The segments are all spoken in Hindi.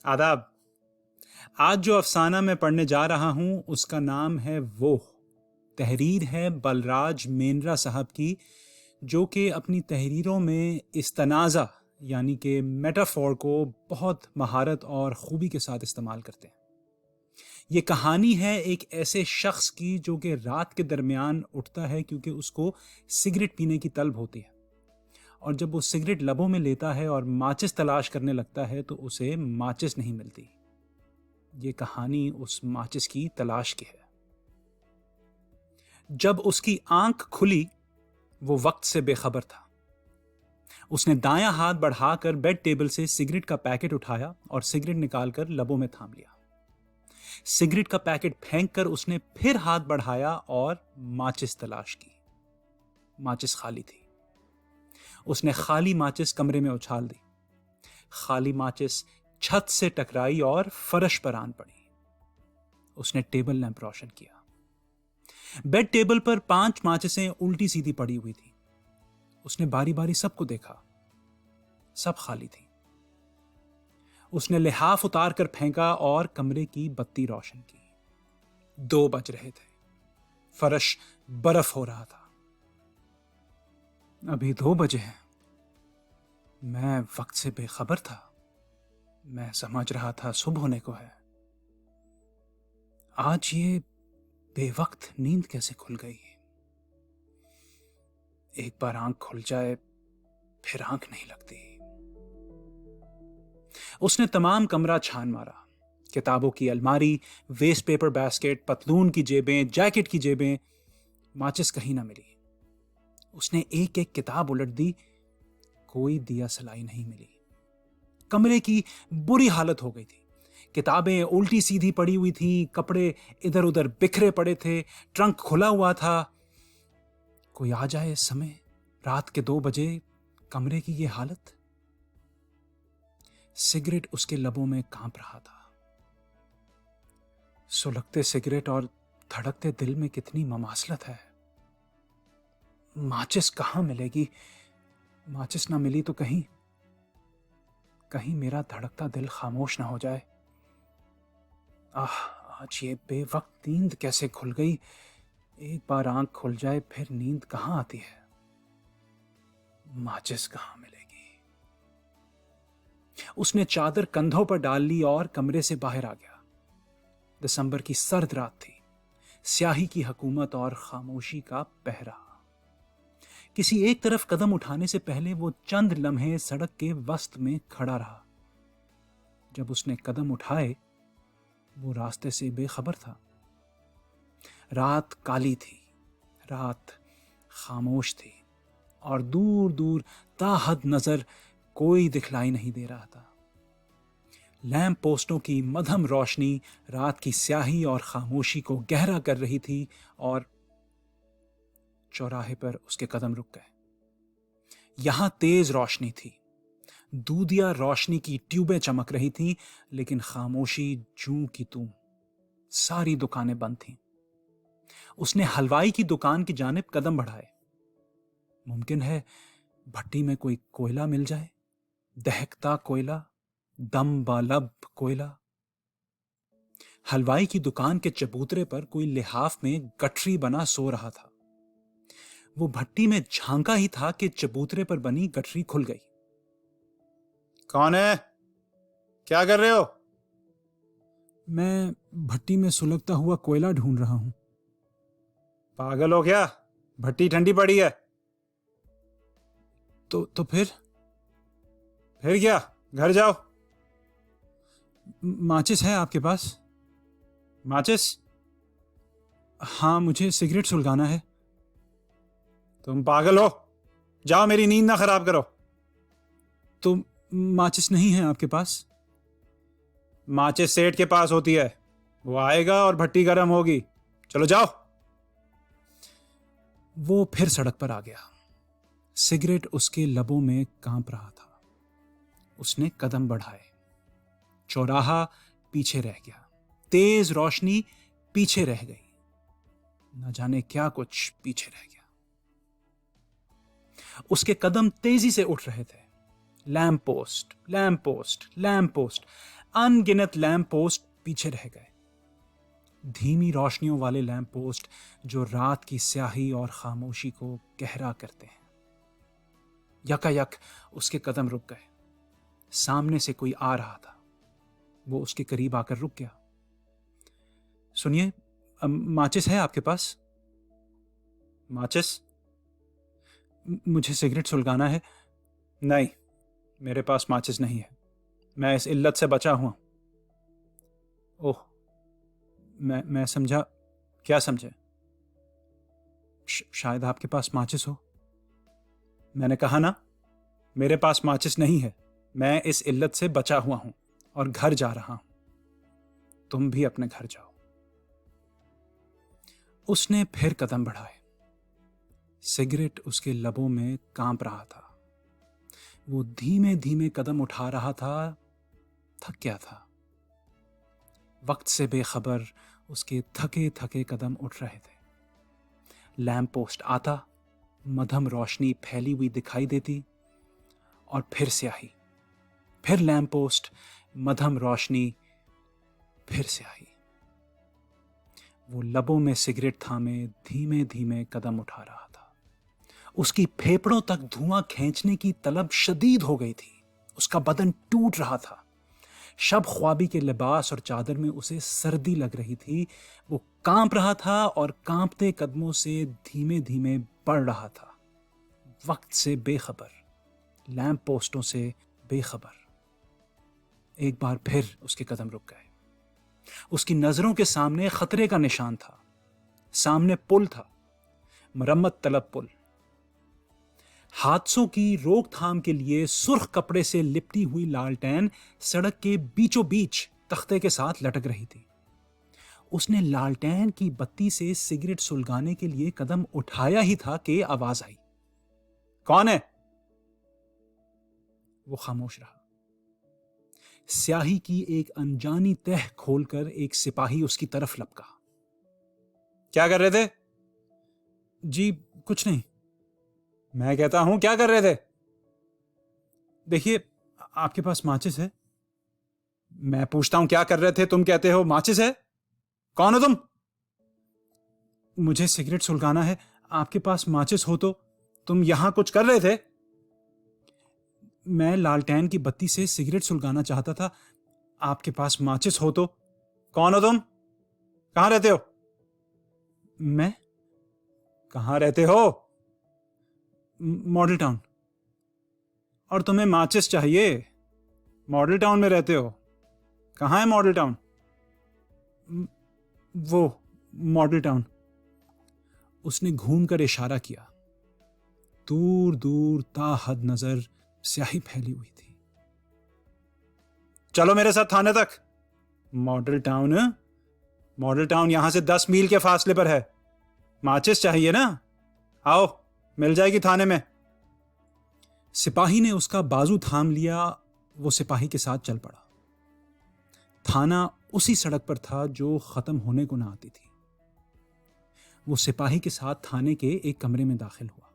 आदाब। आज जो अफसाना मैं पढ़ने जा रहा हूं उसका नाम है वो। तहरीर है बलराज मेनरा साहब की, जो कि अपनी तहरीरों में इस्तनाज़ा यानी कि मेटाफोर को बहुत महारत और खूबी के साथ इस्तेमाल करते हैं। ये कहानी है एक ऐसे शख्स की जो कि रात के दरमियान उठता है क्योंकि उसको सिगरेट पीने की तलब होती है, और जब वो सिगरेट लबों में लेता है और माचिस तलाश करने लगता है तो उसे माचिस नहीं मिलती। ये कहानी उस माचिस की तलाश की है। जब उसकी आंख खुली वो वक्त से बेखबर था। उसने दायां हाथ बढ़ाकर बेड टेबल से सिगरेट का पैकेट उठाया और सिगरेट निकालकर लबों में थाम लिया। सिगरेट का पैकेट फेंककर उसने फिर हाथ बढ़ाया और माचिस तलाश की। माचिस खाली थी। उसने खाली माचिस कमरे में उछाल दी। खाली माचिस छत से टकराई और फर्श पर आन पड़ी। उसने टेबल लैंप रोशन किया। बेड टेबल पर 5 माचिसें उल्टी सीधी पड़ी हुई थी। उसने बारी बारी सबको देखा। सब खाली थी। उसने लिहाफ उतार कर फेंका और कमरे की बत्ती रोशन की। 2 बज रहे थे। फर्श बर्फ हो रहा था। अभी 2 बजे हैं। मैं वक्त से बेखबर था। मैं समझ रहा था सुबह होने को है। आज ये बेवक्त नींद कैसे खुल गई? एक बार आंख खुल जाए फिर आंख नहीं लगती। उसने तमाम कमरा छान मारा। किताबों की अलमारी, वेस्ट पेपर बास्केट, पतलून की जेबें, जैकेट की जेबें। माचिस कहीं ना मिली। उसने एक एक किताब उलट दी। कोई दिया सलाई नहीं मिली। कमरे की बुरी हालत हो गई थी। किताबें उल्टी सीधी पड़ी हुई थी। कपड़े इधर उधर बिखरे पड़े थे। ट्रंक खुला हुआ था। कोई आ जाए इस समय, रात के 2 बजे, कमरे की ये हालत। सिगरेट उसके लबों में कांप रहा था। सुलगते सिगरेट और धड़कते दिल में कितनी ममासलत है। माचिस कहां मिलेगी? माचिस ना मिली तो कहीं मेरा धड़कता दिल खामोश ना हो जाए। आज ये बेवक्त नींद कैसे खुल गई? एक बार आंख खुल जाए फिर नींद कहां आती है। माचिस कहां मिलेगी? उसने चादर कंधों पर डाल ली और कमरे से बाहर आ गया। दिसंबर की सर्द रात थी। स्याही की हुकूमत और खामोशी का पहरा। किसी एक तरफ कदम उठाने से पहले वो चंद लम्हे सड़क के वस्त में खड़ा रहा। जब उसने कदम उठाए वो रास्ते से बेखबर था। रात काली थी। रात खामोश थी और दूर दूर ताहद नजर कोई दिखलाई नहीं दे रहा था। लैंप पोस्टों की मध्यम रोशनी रात की स्याही और खामोशी को गहरा कर रही थी और चौराहे पर उसके कदम रुक गए। यहां तेज रोशनी थी। दूधिया रोशनी की ट्यूबें चमक रही थीं, लेकिन खामोशी जूं की तूं। सारी दुकानें बंद थीं। उसने हलवाई की दुकान की जानिब कदम बढ़ाए। मुमकिन है भट्टी में कोई कोयला मिल जाए। दहकता कोयला, दम बालब कोयला। हलवाई की दुकान के चबूतरे पर कोई लिहाफ में गठरी बना सो रहा था। वो भट्टी में झांका ही था कि चबूतरे पर बनी गठरी खुल गई। कौन है? क्या कर रहे हो? मैं भट्टी में सुलगता हुआ कोयला ढूंढ रहा हूं। पागल हो क्या? भट्टी ठंडी पड़ी है। तो फिर क्या? घर जाओ। माचिस है आपके पास? माचिस? हाँ, मुझे सिगरेट सुलगाना है। तुम पागल हो? जाओ, मेरी नींद ना खराब करो। तो माचिस नहीं है आपके पास? माचिस सेठ के पास होती है। वो आएगा और भट्टी गर्म होगी। चलो जाओ। वो फिर सड़क पर आ गया। सिगरेट उसके लबों में कांप रहा था। उसने कदम बढ़ाए। चौराहा पीछे रह गया। तेज रोशनी पीछे रह गई। न जाने क्या कुछ पीछे रह गया। उसके कदम तेजी से उठ रहे थे। Lamp post, lamp post, lamp post. अनगिनत लैंप पोस्ट पीछे रह गए। धीमी रोशनियों वाले लैंप पोस्ट जो रात की स्याही और खामोशी को गहरा करते हैं। यकायक उसके कदम रुक गए। सामने से कोई आ रहा था। वो उसके करीब आकर रुक गया। सुनिए, माचिस है आपके पास? माचिस? मुझे सिगरेट सुलगाना है। नहीं, मेरे पास माचिस नहीं है। मैं इस इल्लत से बचा हुआ। ओह, मैं समझा। क्या समझे? शायद आपके पास माचिस हो। मैंने कहा ना, मेरे पास माचिस नहीं है। मैं इस इल्लत से बचा हुआ हूं और घर जा रहा हूं। तुम भी अपने घर जाओ। उसने फिर कदम बढ़ाए। सिगरेट उसके लबों में कांप रहा था। वो धीमे धीमे कदम उठा रहा था। थक गया था। वक्त से बेखबर उसके थके थके कदम उठ रहे थे। लैंप पोस्ट आता, मध्यम रोशनी फैली हुई दिखाई देती, और फिर स्याही। फिर लैंप पोस्ट, मध्यम रोशनी, फिर स्याही। वो लबों में सिगरेट थामे धीमे धीमे कदम उठा रहा था। उसकी फेफड़ों तक धुआं खींचने की तलब शदीद हो गई थी। उसका बदन टूट रहा था। शब ख्वाबी के लिबास और चादर में उसे सर्दी लग रही थी। वो कांप रहा था और कांपते कदमों से धीमे धीमे बढ़ रहा था। वक्त से बेखबर, लैंप पोस्टों से बेखबर। एक बार फिर उसके कदम रुक गए। उसकी नजरों के सामने खतरे का निशान था। सामने पुल था, मरम्मत तलब पुल। हादसों की रोकथाम के लिए सुर्ख कपड़े से लिपटी हुई लालटेन सड़क के बीचों बीच तख्ते के साथ लटक रही थी। उसने लालटेन की बत्ती से सिगरेट सुलगाने के लिए कदम उठाया ही था कि आवाज आई। कौन है? वो खामोश रहा। स्याही की एक अनजानी तह खोलकर एक सिपाही उसकी तरफ लपका। क्या कर रहे थे? जी कुछ नहीं। मैं कहता हूं, क्या कर रहे थे? देखिए, आपके पास माचिस है? मैं पूछता हूं क्या कर रहे थे, तुम कहते हो माचिस है। कौन हो तुम? मुझे सिगरेट सुलगाना है। आपके पास माचिस हो तो? तुम यहां कुछ कर रहे थे? मैं लालटेन की बत्ती से सिगरेट सुलगाना चाहता था। आपके पास माचिस हो तो? कौन हो तुम? कहां रहते हो? मैं? कहां रहते हो? Model town. और तुम्हें माचिस चाहिए? मॉडल टाउन में रहते हो? कहां है मॉडल टाउन? वो मॉडल टाउन। उसने घूमकर इशारा किया। दूर दूर ताहद नजर स्याही फैली हुई थी। चलो मेरे साथ थाने तक। Model town? मॉडल टाउन यहां से 10 मील के फासले पर है। माचिस चाहिए ना? आओ, मिल जाएगी थाने में। सिपाही ने उसका बाजू थाम लिया। वो सिपाही के साथ चल पड़ा। थाना उसी सड़क पर था जो खत्म होने को ना आती थी। वो सिपाही के साथ थाने के एक कमरे में दाखिल हुआ।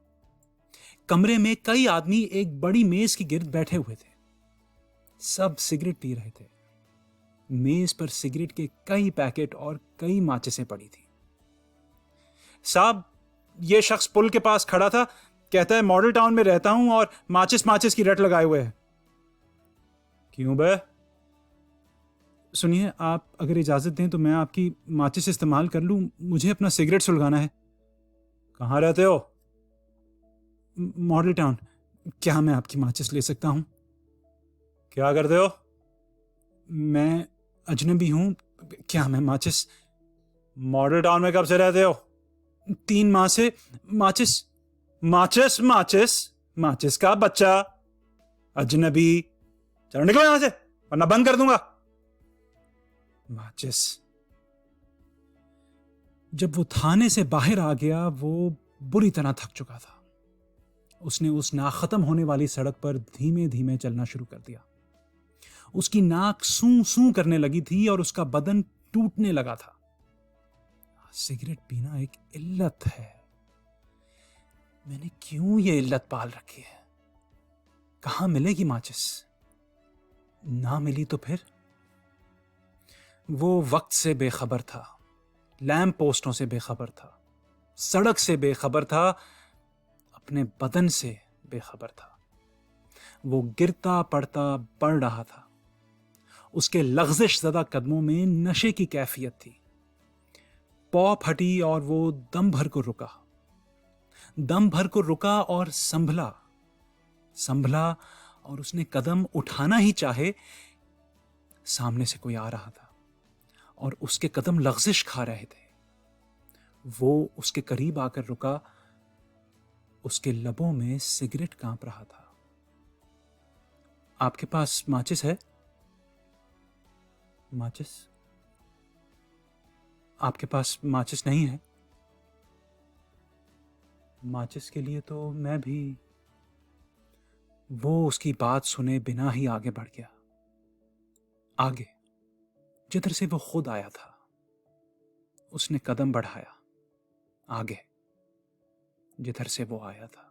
कमरे में कई आदमी एक बड़ी मेज की गिर्द बैठे हुए थे। सब सिगरेट पी रहे थे। मेज पर सिगरेट के कई पैकेट और कई माचिसें पड़ी थी। साहब, ये शख्स पुल के पास खड़ा था, कहता है मॉडल टाउन में रहता हूं और माचिस की रट लगाए हुए है। क्यों बे? सुनिए, आप अगर इजाजत दें तो मैं आपकी माचिस इस्तेमाल कर लूं। मुझे अपना सिगरेट सुलगाना है। कहां रहते हो? Model town. क्या मैं आपकी माचिस ले सकता हूं? क्या करते हो? मैं अजनबी हूं। क्या मैं माचिस? मॉडल टाउन में कब से रहते हो? 3 माह से। माचिस? माचिस माचिस माचिस का बच्चा, अजनबी। चलो निकलो यहां से वरना बंद कर दूंगा। माचिस। जब वो थाने से बाहर आ गया, वो बुरी तरह थक चुका था। उसने उस नाखत्म होने वाली सड़क पर धीमे धीमे चलना शुरू कर दिया। उसकी नाक सूं सूं करने लगी थी और उसका बदन टूटने लगा था। सिगरेट पीना एक इल्लत है। मैंने क्यों ये इल्लत पाल रखी है? कहां मिलेगी माचिस? ना मिली तो फिर वो वक्त से बेखबर था, लैंप पोस्टों से बेखबर था, सड़क से बेखबर था, अपने बदन से बेखबर था। वो गिरता पड़ता बढ़ रहा था। उसके लग़ज़िश ज़दा कदमों में नशे की कैफियत थी। पौ फटी और वो दम भर को रुका, दम भर को रुका और संभला, संभला और उसने कदम उठाना ही चाहे, सामने से कोई आ रहा था और उसके कदम लग़ज़िश खा रहे थे। वो उसके करीब आकर रुका, उसके लबों में सिगरेट कांप रहा था। आपके पास माचिस है? माचिस? आपके पास माचिस नहीं है? माचिस के लिए तो मैं भी। वो उसकी बात सुने बिना ही आगे बढ़ गया, आगे जिधर से वो खुद आया था। उसने कदम बढ़ाया आगे जिधर से वो आया था।